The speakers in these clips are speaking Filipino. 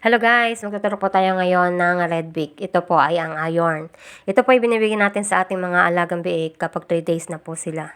Hello guys, magtuturo po tayo ngayon ng Red Week. Ito po ay ang iron. Ito po ay binibigyan natin sa ating mga alagang biik kapag 3 days na po sila.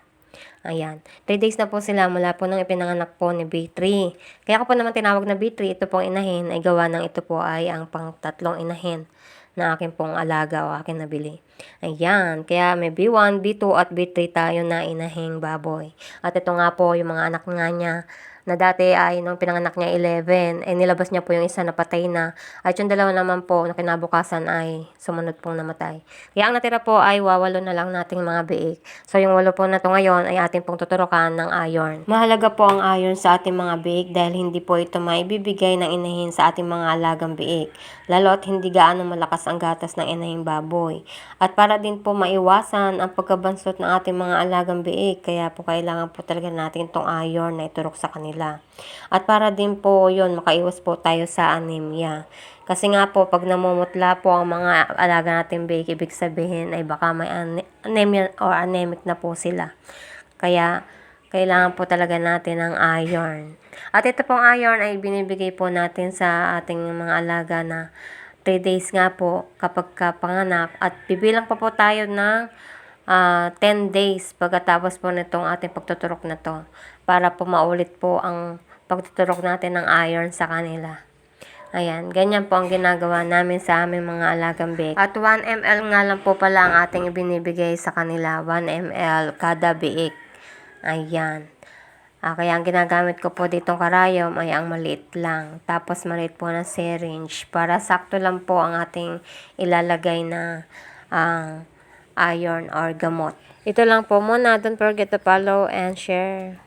Ayan, 3 days na po sila mula po nang ipinanganak po ni B3. Kaya ko po naman tinawag na B3, ito pong inahin ay gawa ng ito po ay ang pang-tatlong inahin na akin pong alaga o akin nabili. Ayan, kaya may B1, B2 at B3 tayo na inahing baboy. At ito nga po yung mga anak nga niya na dati ay nung pinanganak niya 11, nilabas niya po yung isa na patay na. At yung dalawa naman po na kinabukasan ay sumunod pong namatay. Kaya ang natira po ay wawalo na lang nating mga biik. So yung walo po na to ngayon ay ating pong tuturukan ng iron. Mahalaga po ang iron sa ating mga biik dahil hindi po ito maibibigay ng inahin sa ating mga alagang biik. Lalo at hindi gaano malakas ang gatas ng inahing baboy. At para din po maiwasan ang pagkabansot ng ating mga alagang biik, kaya po kailangan po talaga natin itong iron na iturok sa kanila. At para din po yun, makaiwas po tayo sa anemia. Kasi nga po, pag namumutla po ang mga alaga natin biik, ibig sabihin ay baka may anemia or anemic na po sila. Kaya, kailangan po talaga natin ng iron. At ito pong iron ay binibigay po natin sa ating mga alaga na 3 days nga po kapag kapanganak. At bibilang pa po tayo ng 10 days pagkatapos po nitong ating pagtuturok na to para po maulit po ang pagtuturok natin ng iron sa kanila. Ayan, ganyan po ang ginagawa namin sa aming mga alagang biik. At 1 ml nga lang po pala ang ating ibinibigay sa kanila, 1 ml kada biik. Ayan. Kaya ang ginagamit ko po ditong karayom ay ang maliit lang. Tapos maliit po na syringe para sakto lang po ang ating ilalagay na iron or gamot. Ito lang po muna. Don't forget to follow and share.